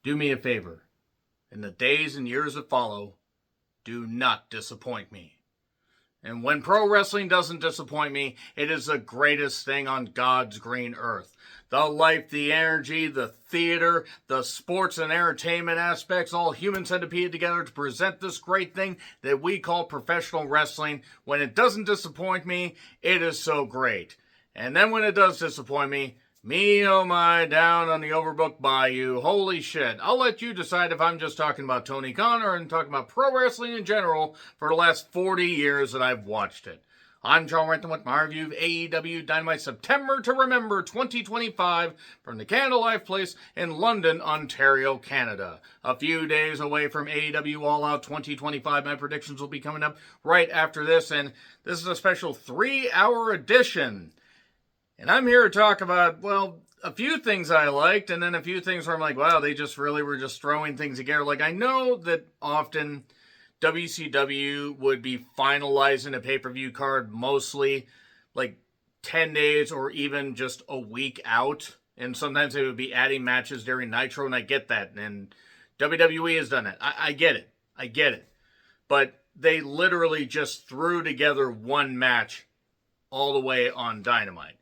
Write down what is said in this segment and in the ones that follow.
do me a favor. In the days and years that follow, do not disappoint me. And when pro wrestling doesn't disappoint me, it is the greatest thing on God's green earth. The life, the energy, the theater, the sports and entertainment aspects, all human centipede together to present this great thing that we call professional wrestling. When it doesn't disappoint me, it is so great. And then when it does disappoint me, me oh my, down on the overbooked bayou, holy shit. I'll let you decide if I'm just talking about Tony Khan or I'm talking about pro wrestling in general for the last 40 years that I've watched it. I'm John Rant with my review of AEW Dynamite September to Remember 2025 from the Canada Life Place in London, Ontario, Canada. A few days away from AEW All Out 2025. My predictions will be coming up right after this, and this is a special 3-hour edition. And I'm here to talk about, well, a few things I liked, and then a few things where I'm like, wow, they just really were just throwing things together. Like, I know that often WCW would be finalizing a pay-per-view card mostly like 10 days or even just a week out. And sometimes they would be adding matches during Nitro, and I get that. And WWE has done it. I get it. I get it. But they literally just threw together one match all the way on Dynamite.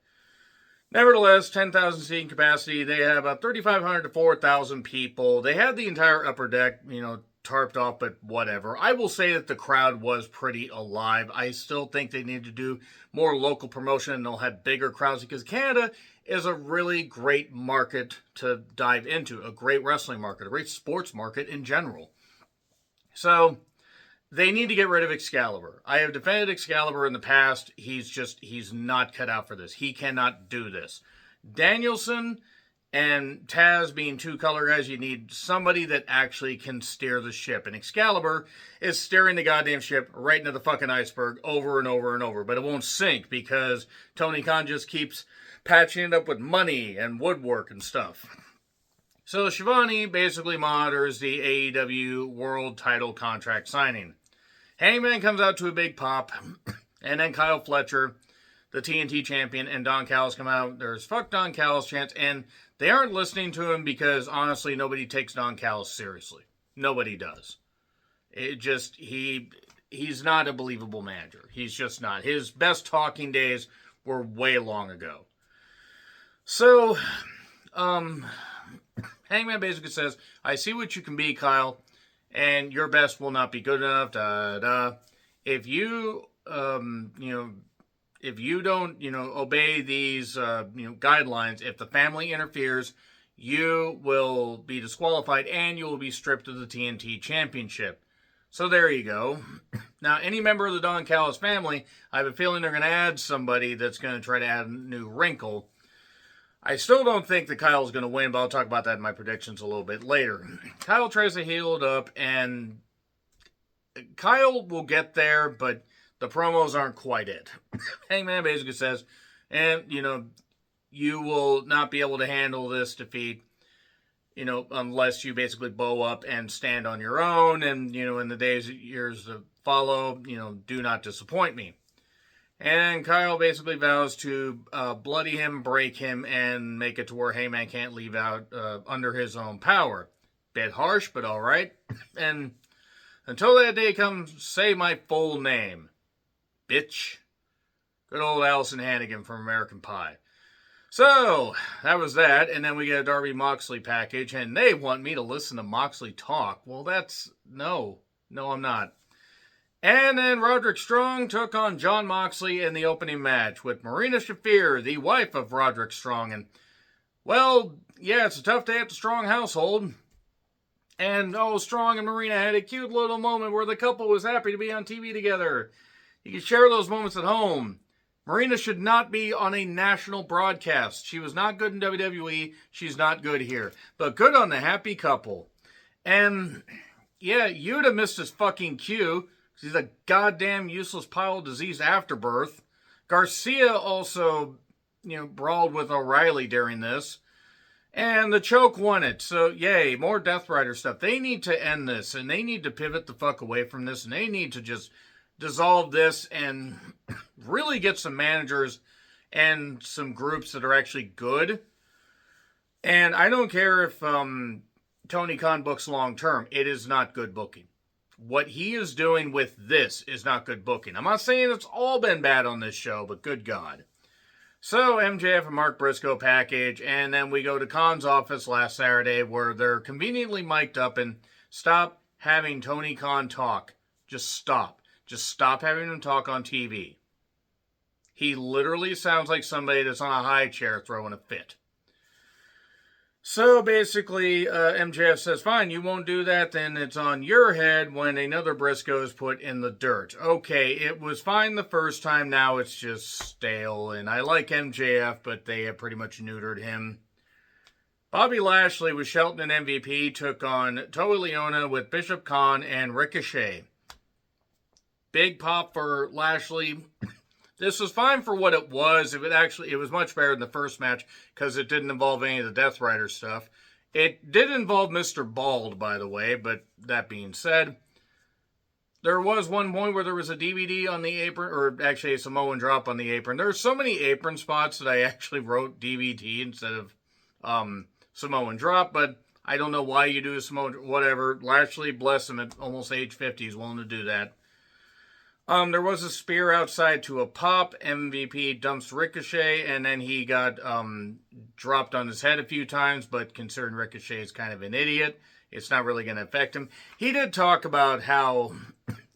Nevertheless, 10,000 seating capacity. They have about 3,500 to 4,000 people. They had the entire upper deck, tarped off, but whatever. I will say that the crowd was pretty alive. I still think they need to do more local promotion and they'll have bigger crowds because Canada is a really great market to dive into. A great wrestling market, a great sports market in general. So they need to get rid of Excalibur. I have defended Excalibur in the past. He's not cut out for this. He cannot do this. Danielson and Taz being two color guys, you need somebody that actually can steer the ship. And Excalibur is steering the goddamn ship right into the fucking iceberg over and over and over. But it won't sink because Tony Khan just keeps patching it up with money and woodwork and stuff. So Shivani basically monitors the AEW World Title contract signing. Hangman comes out to a big pop, and then Kyle Fletcher, the TNT champion, and Don Callis come out. There's fuck Don Callis chants, and they aren't listening to him because, honestly, nobody takes Don Callis seriously. Nobody does. He's not a believable manager. He's just not. His best talking days were way long ago. So, Hangman basically says, I see what you can be, Kyle, and your best will not be good enough. If you, if you don't, obey these, guidelines, if the family interferes, you will be disqualified and you will be stripped of the TNT Championship. So there you go. Now, any member of the Don Callis family, I have a feeling they're going to add somebody that's going to try to add a new wrinkle. I still don't think that Kyle's going to win, but I'll talk about that in my predictions a little bit later. Kyle tries to heal it up, and Kyle will get there, but the promos aren't quite it. Hangman basically says, and, you will not be able to handle this defeat, unless you basically bow up and stand on your own, and, in the days, years that follow, do not disappoint me. And Kyle basically vows to bloody him, break him, and make it to where Heyman can't leave out under his own power. Bit harsh, but alright. And until that day comes, say my full name. Bitch. Good old Allison Hannigan from American Pie. So, that was that. And then we get a Darby Moxley package, and they want me to listen to Moxley talk. Well, no, I'm not. And then Roderick Strong took on Jon Moxley in the opening match with Marina Shafir, the wife of Roderick Strong. And, well, yeah, it's a tough day at the Strong household. And, Strong and Marina had a cute little moment where the couple was happy to be on TV together. You can share those moments at home. Marina should not be on a national broadcast. She was not good in WWE. She's not good here. But good on the happy couple. And, yeah, Yuta missed his fucking cue. He's a goddamn useless pile of diseased afterbirth. Garcia also, brawled with O'Reilly during this. And the choke won it. So, yay, more Death Rider stuff. They need to end this, and they need to pivot the fuck away from this, and they need to just dissolve this and really get some managers and some groups that are actually good. And I don't care if Tony Khan books long term, it is not good booking. What he is doing with this is not good booking. I'm not saying it's all been bad on this show, but good God. So MJF and Mark Briscoe package, and then we go to Khan's office last Saturday where they're conveniently mic'd up and stop having Tony Khan talk. Just stop. Just stop having him talk on TV. He literally sounds like somebody that's on a high chair throwing a fit. So basically, MJF says, fine, you won't do that, then it's on your head when another Briscoe is put in the dirt. Okay, it was fine the first time, now it's just stale, and I like MJF, but they have pretty much neutered him. Bobby Lashley with Shelton and MVP took on Toa Leona with Bishop Khan and Ricochet. Big pop for Lashley. This was fine for what it was. It was much better than the first match because it didn't involve any of the Death Rider stuff. It did involve Mr. Bald, by the way, but that being said, there was one point where there was a DVD on the apron, or actually a Samoan drop on the apron. There are so many apron spots that I actually wrote DVD instead of Samoan drop, but I don't know why you do a Samoan, whatever. Lashley, bless him, at almost age 50, is willing to do that. There was a spear outside to a pop. MVP dumps Ricochet, and then he got dropped on his head a few times, but considering Ricochet is kind of an idiot, it's not really going to affect him. He did talk about how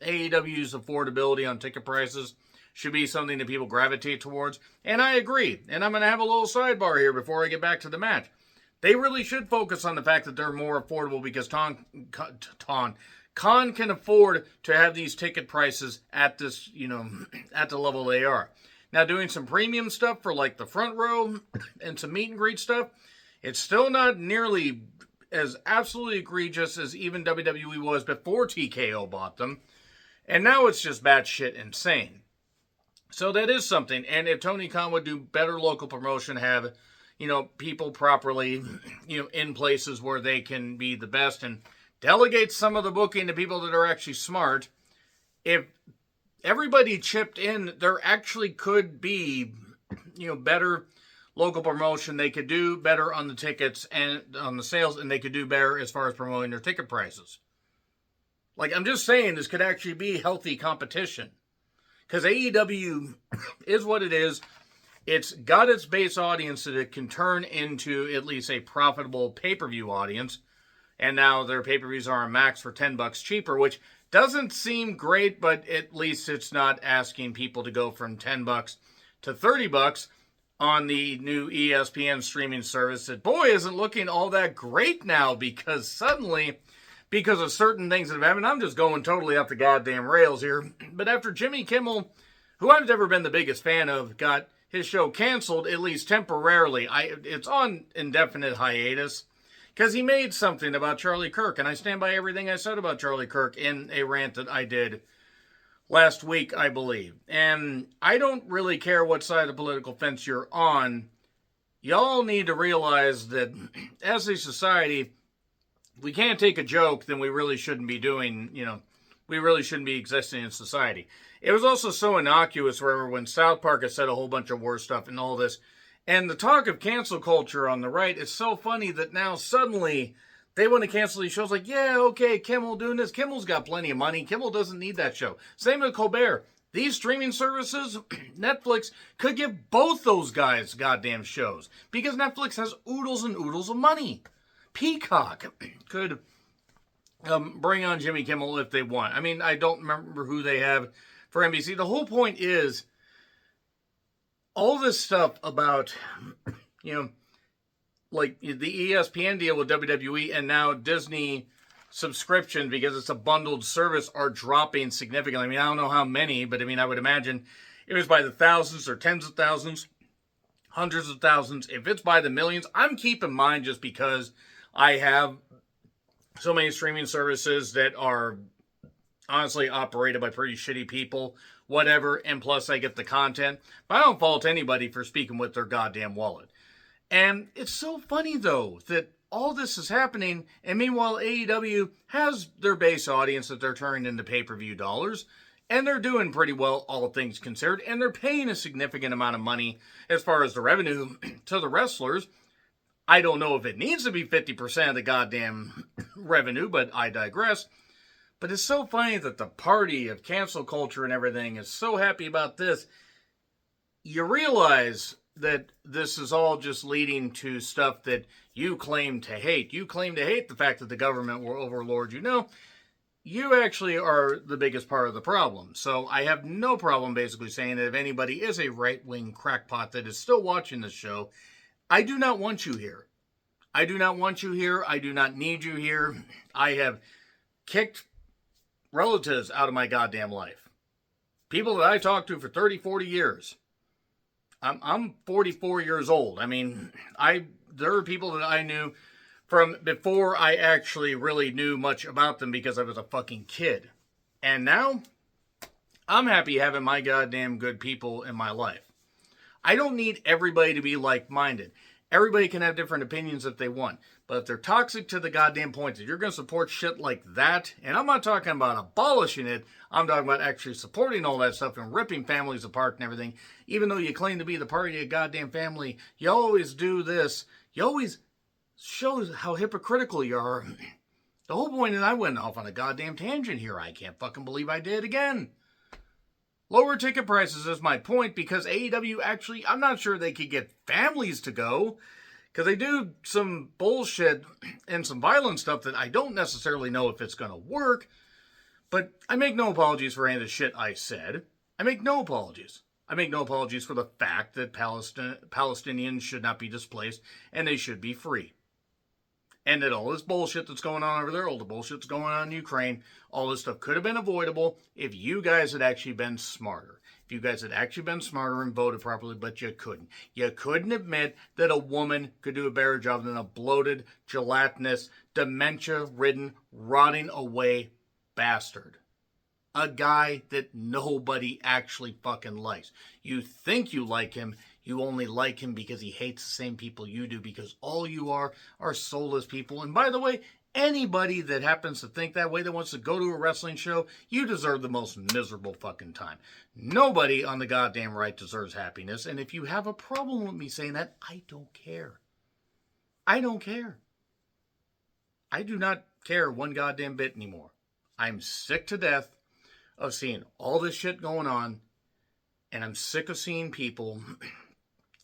AEW's affordability on ticket prices should be something that people gravitate towards, and I agree. And I'm going to have a little sidebar here before I get back to the match. They really should focus on the fact that they're more affordable because Khan can afford to have these ticket prices at this, at the level they are. Now, doing some premium stuff for like the front row and some meet and greet stuff, it's still not nearly as absolutely egregious as even WWE was before TKO bought them. And now it's just batshit insane. So that is something. And if Tony Khan would do better local promotion, have, people properly, in places where they can be the best and delegate some of the booking to people that are actually smart. If everybody chipped in, there actually could be, better local promotion. They could do better on the tickets and on the sales, and they could do better as far as promoting their ticket prices. Like, I'm just saying, this could actually be healthy competition. Because AEW is what it is. It's got its base audience that it can turn into at least a profitable pay-per-view audience. And now their pay-per-views are on Max for $10 cheaper, which doesn't seem great, but at least it's not asking people to go from $10 to $30 on the new ESPN streaming service that, boy, isn't looking all that great now because suddenly, because of certain things that have happened, I'm just going totally off the goddamn rails here, but after Jimmy Kimmel, who I've never been the biggest fan of, got his show canceled, at least temporarily, it's on indefinite hiatus, because he made something about Charlie Kirk, and I stand by everything I said about Charlie Kirk in a rant that I did last week, I believe. And I don't really care what side of the political fence you're on. Y'all need to realize that as a society, if we can't take a joke, then we really shouldn't be doing, we really shouldn't be existing in society. It was also so innocuous where when South Park has said a whole bunch of war stuff and all this, and the talk of cancel culture on the right is so funny that now suddenly they want to cancel these shows like, yeah, okay, Kimmel doing this. Kimmel's got plenty of money. Kimmel doesn't need that show. Same with Colbert. These streaming services, Netflix, could give both those guys goddamn shows because Netflix has oodles and oodles of money. Peacock could bring on Jimmy Kimmel if they want. I mean, I don't remember who they have for NBC. The whole point is, all this stuff about, like the ESPN deal with WWE and now Disney subscription, because it's a bundled service, are dropping significantly. I mean, I don't know how many, but I would imagine it was by the thousands or tens of thousands, hundreds of thousands. If it's by the millions, I'm keeping mine just because I have so many streaming services that are honestly operated by pretty shitty people, whatever, and plus I get the content. But I don't fault anybody for speaking with their goddamn wallet. And it's so funny, though, that all this is happening, and meanwhile AEW has their base audience that they're turning into pay-per-view dollars, and they're doing pretty well, all things considered, and they're paying a significant amount of money as far as the revenue to the wrestlers. I don't know if it needs to be 50% of the goddamn revenue, but I digress. But it's so funny that the party of cancel culture and everything is so happy about this. You realize that this is all just leading to stuff that you claim to hate. You claim to hate the fact that the government will overlord you. No, you actually are the biggest part of the problem. So I have no problem basically saying that if anybody is a right-wing crackpot that is still watching this show, I do not want you here. I do not want you here. I do not need you here. I have kicked relatives out of my goddamn life. People that I talked to for 30, 40 years. I'm 44 years old. I mean, there are people that I knew from before I actually really knew much about them because I was a fucking kid. And now, I'm happy having my goddamn good people in my life. I don't need everybody to be like-minded. Everybody can have different opinions if they want. But if they're toxic to the goddamn point that you're going to support shit like that, and I'm not talking about abolishing it, I'm talking about actually supporting all that stuff and ripping families apart and everything. Even though you claim to be the party of goddamn family, you always do this. You always show how hypocritical you are. The whole point is I went off on a goddamn tangent here. I can't fucking believe I did again. Lower ticket prices is my point because AEW actually, I'm not sure they could get families to go because they do some bullshit and some violent stuff that I don't necessarily know if it's going to work. But I make no apologies for any of the shit I said. I make no apologies. I make no apologies for the fact that Palestinians should not be displaced and they should be free. And that all this bullshit that's going on over there, all the bullshit that's going on in Ukraine, all this stuff could have been avoidable if you guys had actually been smarter. If you guys had actually been smarter and voted properly, but you couldn't. You couldn't admit that a woman could do a better job than a bloated, gelatinous, dementia-ridden, rotting away bastard. A guy that nobody actually fucking likes. You think you like him. You only like him because he hates the same people you do because all you are soulless people. And by the way, anybody that happens to think that way that wants to go to a wrestling show, you deserve the most miserable fucking time. Nobody on the goddamn right deserves happiness. And if you have a problem with me saying that, I don't care. I don't care. I do not care one goddamn bit anymore. I'm sick to death of seeing all this shit going on. And I'm sick of seeing people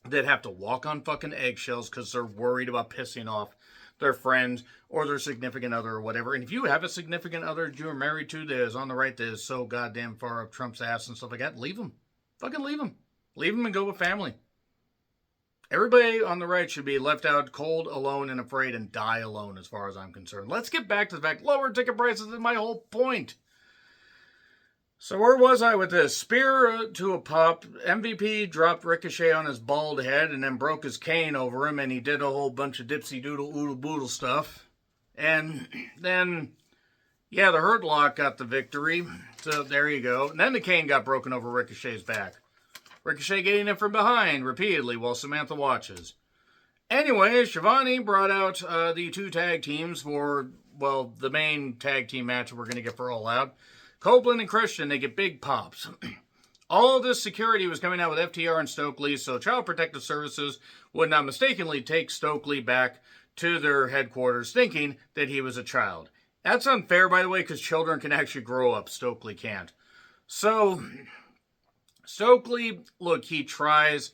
that have to walk on fucking eggshells because they're worried about pissing off their friends or their significant other or whatever. And if you have a significant other that you're married to that is on the right that is so goddamn far up Trump's ass and stuff like that, leave them. Fucking leave them. Leave them and go with family. Everybody on the right should be left out cold, alone, and afraid and die alone as far as I'm concerned. Let's get back to the fact lower ticket prices is my whole point. So where was I with this? Spear to a pop. MVP dropped Ricochet on his bald head and then broke his cane over him and he did a whole bunch of dipsy doodle oodle boodle stuff. And then, yeah, the Hurt Lock got the victory. So there you go. And then the cane got broken over Ricochet's back. Ricochet getting it from behind repeatedly while Samantha watches. Anyway, Shivani brought out the two tag teams for, well, the main tag team match we're going to get for All Out. Copeland and Christian, they get big pops. All of this security was coming out with FTR and Stokely, so Child Protective Services would not mistakenly take Stokely back to their headquarters thinking that he was a child. That's unfair, by the way, because children can actually grow up. Stokely can't. So, Stokely, look, he tries,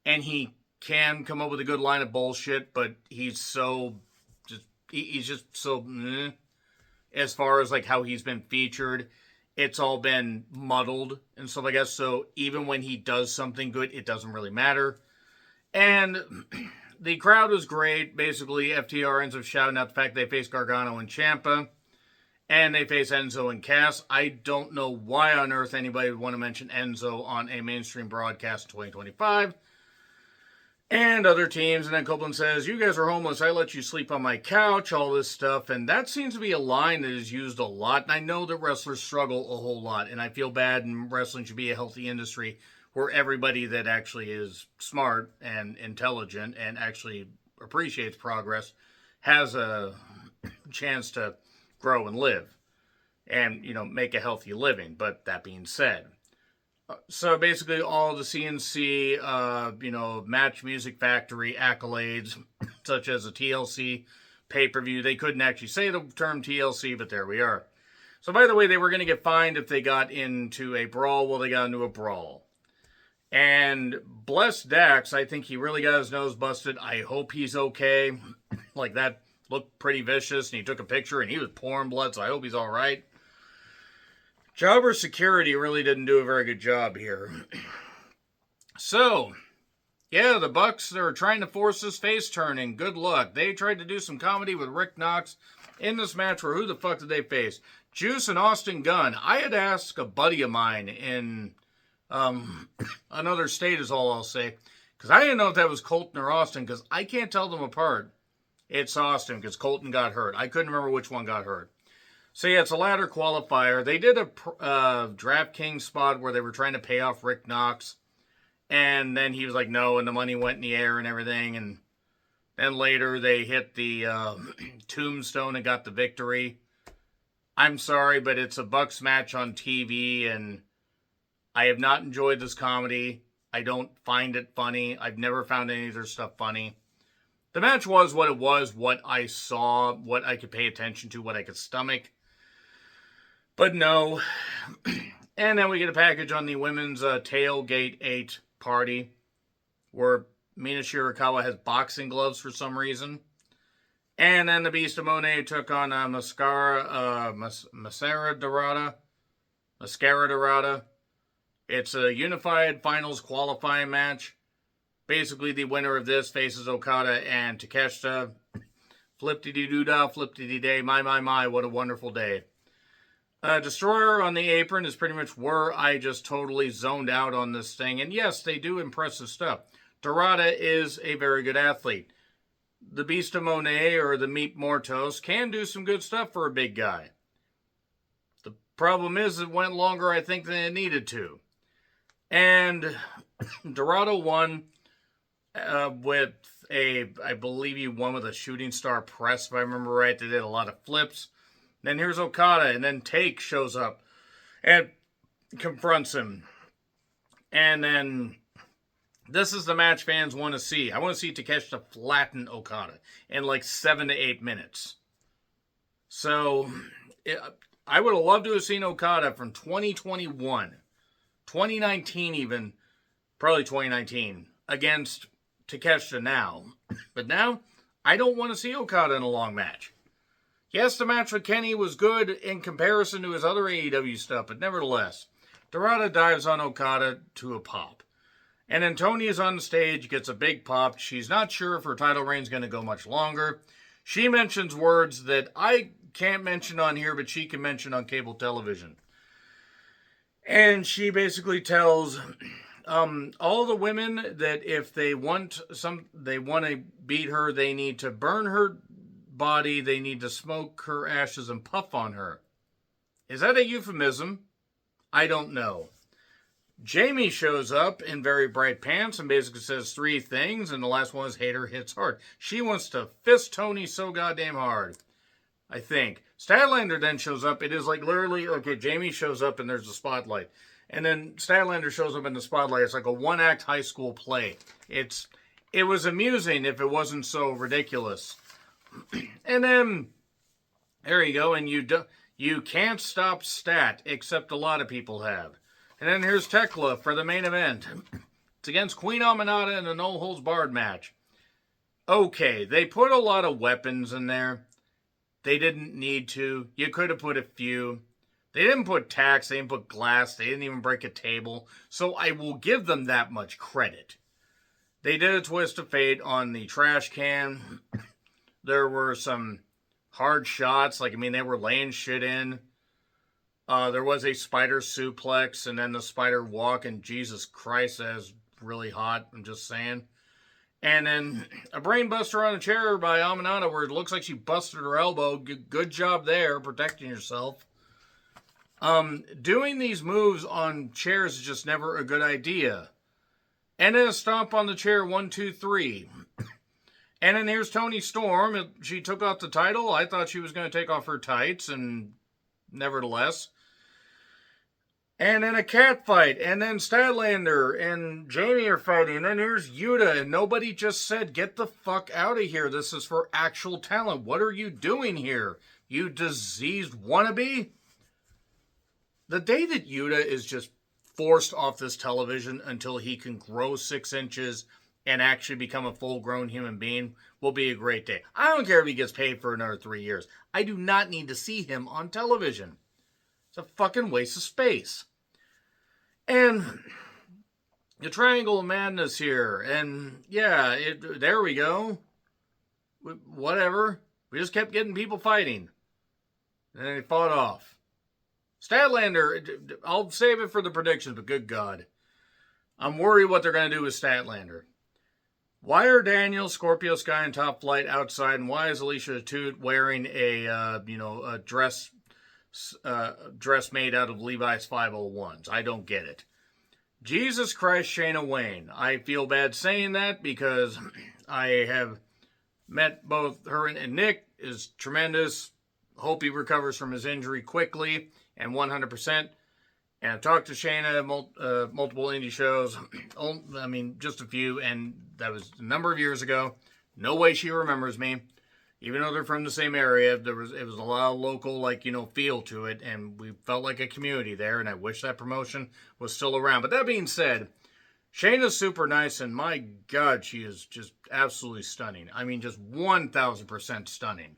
and he can come up with a good line of bullshit, but he's so as far as like how he's been featured, it's all been muddled and stuff like that. So even when he does something good, it doesn't really matter. And the crowd was great. Basically, FTR ends up shouting out the fact they face Gargano and Ciampa. And they face Enzo and Cass. I don't know why on earth anybody would want to mention Enzo on a mainstream broadcast in 2025. And other teams. And then Copeland says, you guys are homeless. I let you sleep on my couch. All this stuff. And that seems to be a line that is used a lot. And I know that wrestlers struggle a whole lot. And I feel bad. And wrestling should be a healthy industry where everybody that actually is smart and intelligent and actually appreciates progress has a chance to grow and live and, make a healthy living. But that being said, So basically, all the CNC, Match Music Factory accolades, such as a TLC pay-per-view. They couldn't actually say the term TLC, but there we are. So by the way, they were going to get fined if they got into a brawl. Well, they got into a brawl. And bless Dax, I think he really got his nose busted. I hope he's okay. Like, that looked pretty vicious, and he took a picture, and he was pouring blood, so I hope he's all right. Jobber Security really didn't do a very good job here. So, yeah, the Bucks are trying to force this face turning. Good luck. They tried to do some comedy with Rick Knox in this match where who the fuck did they face? Juice and Austin Gunn. I had asked a buddy of mine in another state is all I'll say. Because I didn't know if that was Colton or Austin because I can't tell them apart. It's Austin because Colton got hurt. I couldn't remember which one got hurt. So yeah, it's a ladder qualifier. They did a DraftKings spot where they were trying to pay off Rick Knox. And then he was like, no, and the money went in the air and everything. And then later they hit the tombstone and got the victory. I'm sorry, but it's a Bucks match on TV, and I have not enjoyed this comedy. I don't find it funny. I've never found any of their stuff funny. The match was what it was, what I saw, what I could pay attention to, what I could stomach. But no. And then we get a package on the women's Tailgate 8 party, where Mina Shirakawa has boxing gloves for some reason. And then the Beast of Monet took on Mascara Dorada. It's a unified finals qualifying match. Basically, the winner of this faces Okada and Takeshita. Flip-de-dee-doo-dah, flip-de-dee-day, my, what a wonderful day. Destroyer on the apron is pretty much where I just totally zoned out on this thing. And yes, they do impressive stuff. Dorada is a very good athlete. The Beast of Monet or the Meat Mortos can do some good stuff for a big guy. The problem is it went longer, I think, than it needed to. And Dorado won with I believe he won with a shooting star press, if I remember right. They did a lot of flips. Then here's Okada, and then Take shows up and confronts him. And then this is the match fans want to see. I want to see Takeshita flatten Okada in like 7 to 8 minutes. So, I would have loved to have seen Okada from 2021, 2019 even, probably 2019, against Takeshita now. But now, I don't want to see Okada in a long match. Yes, the match with Kenny was good in comparison to his other AEW stuff, but nevertheless, Dorada dives on Okada to a pop. And then Tony is on the stage, gets a big pop. She's not sure if her title reign's going to go much longer. She mentions words that I can't mention on here, but she can mention on cable television. And she basically tells all the women that if they want to beat her, they need to burn her body, they need to smoke her ashes and puff on her. Is that a euphemism? I don't know. Jamie shows up in very bright pants and basically says 3 things, and the last one is hater hits hard. She wants to fist Tony so goddamn hard, I think. Statlander then shows up. It is like literally, okay, Jamie shows up and there's a spotlight. And then Statlander shows up in the spotlight. It's like a one-act high school play. It was amusing if it wasn't so ridiculous. And then, there you go, and you can't stop Stat, except a lot of people have. And then here's Tekla for the main event. It's against Queen Aminata in a no-holds-barred match. Okay, they put a lot of weapons in there. They didn't need to. You could have put a few. They didn't put tacks, they didn't put glass, they didn't even break a table. So I will give them that much credit. They did a twist of fate on the trash can. There were some hard shots. They were laying shit in. There was a spider suplex and then the spider walk. And Jesus Christ, that is really hot. I'm just saying. And then a brain buster on a chair by Aminata where it looks like she busted her elbow. Good job there, protecting yourself. Doing these moves on chairs is just never a good idea. And then a stomp on the chair, 1, 2, 3. And then here's Toni Storm. She took off the title. I thought she was going to take off her tights, and nevertheless. And then a cat fight, and then Statlander and Jamie are fighting, and then here's Yuta, and nobody just said, get the fuck out of here. This is for actual talent. What are you doing here, you diseased wannabe? The day that Yuta is just forced off this television until he can grow 6 inches and actually become a full-grown human being will be a great day. I don't care if he gets paid for another 3 years. I do not need to see him on television. It's a fucking waste of space. And the Triangle of Madness here. And yeah, there we go. Whatever. We just kept getting people fighting. And then they fought off. Statlander, I'll save it for the predictions, but good God. I'm worried what they're going to do with Statlander. Why are Daniel, Scorpio Sky, and Top Flight outside, and why is Alicia Toot wearing a dress made out of Levi's 501s? I don't get it. Jesus Christ, Shayna Wayne. I feel bad saying that because I have met both her and Nick. Is tremendous. Hope he recovers from his injury quickly and 100%. And I've talked to Shayna at multiple indie shows. I mean, just a few, and that was a number of years ago. No way she remembers me. Even though they're from the same area, it was a lot of local, feel to it, and we felt like a community there, and I wish that promotion was still around. But that being said, Shayna's super nice, and my God, she is just absolutely stunning. I mean, just 1,000% stunning.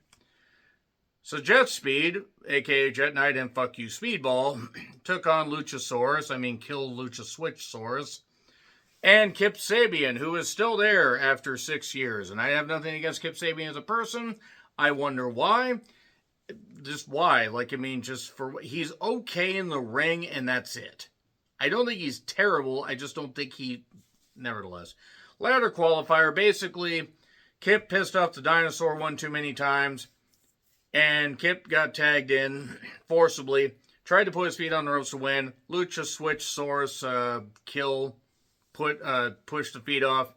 So Jet Speed, a.k.a. Jet Knight and Fuck You Speedball, took on Luchasaurus, Kill Lucha Switchsaurus, and Kip Sabian, who is still there after 6 years. And I have nothing against Kip Sabian as a person. I wonder why. Just why. He's okay in the ring, and that's it. I don't think he's terrible. I just don't think nevertheless. Ladder qualifier, basically, Kip pissed off the dinosaur one too many times. And Kip got tagged in forcibly. Tried to put his feet on the ropes to win. Lucha Switchsaurus pushed the feet off.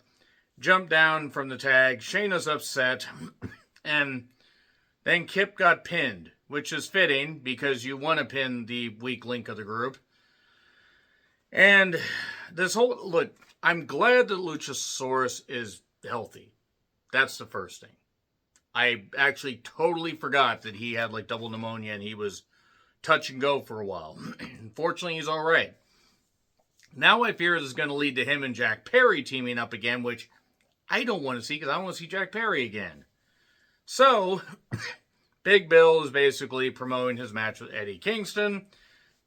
Jumped down from the tag. Shayna's upset. And then Kip got pinned. Which is fitting because you want to pin the weak link of the group. And look, I'm glad that Luchasaurus is healthy. That's the first thing. I actually totally forgot that he had double pneumonia and he was touch and go for a while. Fortunately, he's all right. Now I fear this is going to lead to him and Jack Perry teaming up again, which I don't want to see because I want to see Jack Perry again. So, Big Bill is basically promoting his match with Eddie Kingston.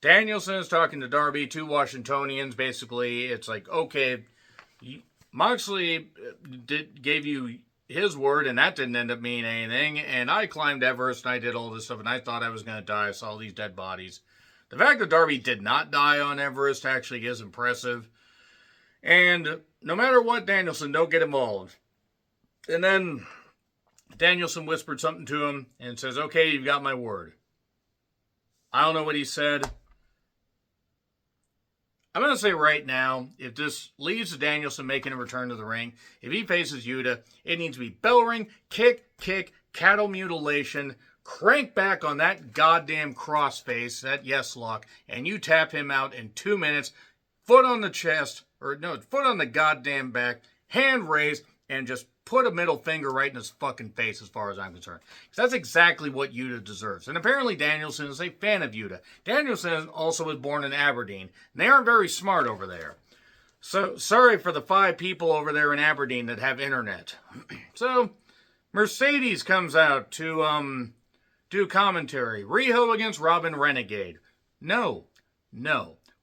Danielson is talking to Darby, two Washingtonians. Basically, it's okay, Moxley gave you his word, and that didn't end up meaning anything, and I climbed Everest, and I did all this stuff, and I thought I was going to die. I saw these dead bodies. The fact that Darby did not die on Everest actually is impressive. And no matter what, Danielson, don't get involved. And then Danielson whispered something to him and says, okay, you've got my word. I don't know what he said. I'm going to say right now, if this leads to Danielson making a return to the ring, if he faces Yuta, it needs to be bell ring, kick, cattle mutilation, crank back on that goddamn crossface, that yes lock, and you tap him out in 2 minutes, foot on the chest, foot on the goddamn back, hand raised, and just put a middle finger right in his fucking face as far as I'm concerned. Because that's exactly what Yuta deserves. And apparently Danielson is a fan of Yuta. Danielson also was born in Aberdeen. And they aren't very smart over there. So, sorry for the 5 people over there in Aberdeen that have internet. So, Mercedes comes out to do commentary. Riho against Robin Renegade. No.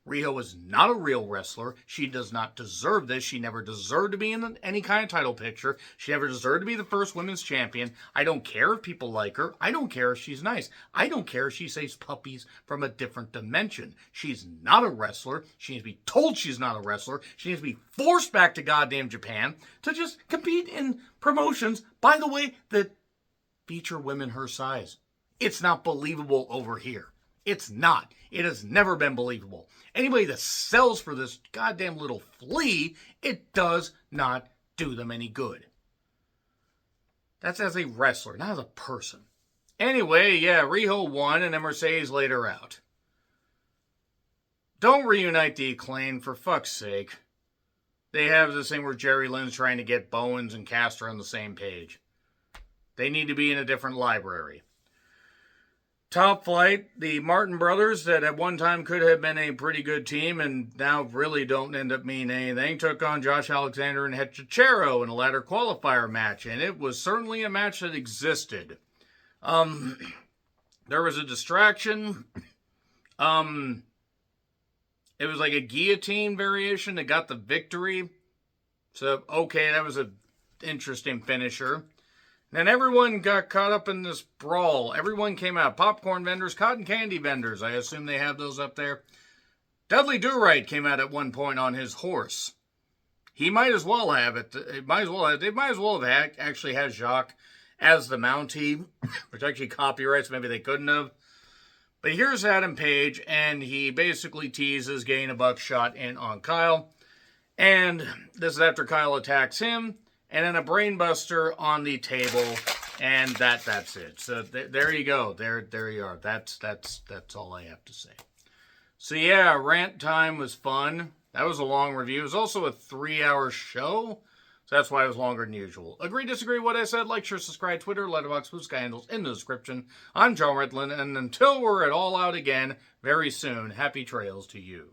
Riho is not a real wrestler. She does not deserve this. She never deserved to be in any kind of title picture. She never deserved to be the first women's champion. I don't care if people like her. I don't care if she's nice. I don't care if she saves puppies from a different dimension. She's not a wrestler. She needs to be told she's not a wrestler. She needs to be forced back to goddamn Japan to just compete in promotions, by the way, that feature women her size. It's not believable over here. It's not. It has never been believable. Anybody that sells for this goddamn little flea, it does not do them any good. That's as a wrestler, not as a person. Anyway, yeah, Riho won, and then Mercedes laid her out. Don't reunite the Acclaim, for fuck's sake. They have this thing where Jerry Lynn's trying to get Bowens and Caster on the same page. They need to be in a different library. Top Flight, the Martin brothers that at one time could have been a pretty good team and now really don't end up meaning anything, took on Josh Alexander and Hechicero in a ladder qualifier match, and it was certainly a match that existed. There was a distraction. It was like a guillotine variation that got the victory. So, okay, that was an interesting finisher. Then everyone got caught up in this brawl. Everyone came out. Popcorn vendors, cotton candy vendors. I assume they have those up there. Dudley Do-Right came out at one point on his horse. He might as well have it. They might as well have actually had Jacques as the Mountie, which actually copyrights. Maybe they couldn't have. But here's Adam Page, and he basically teases getting a buckshot in on Kyle. And this is after Kyle attacks him. And then a brainbuster on the table, and that's it. So there you go. There you are. That's all I have to say. So yeah, Rant time was fun. That was a long review. It was also a 3-hour show, so that's why it was longer than usual. Agree, disagree, what I said? Like, share, subscribe, Twitter, Letterboxd, Blue Sky handles in the description. I'm John Ritlin, and until we're at all out again very soon, happy trails to you.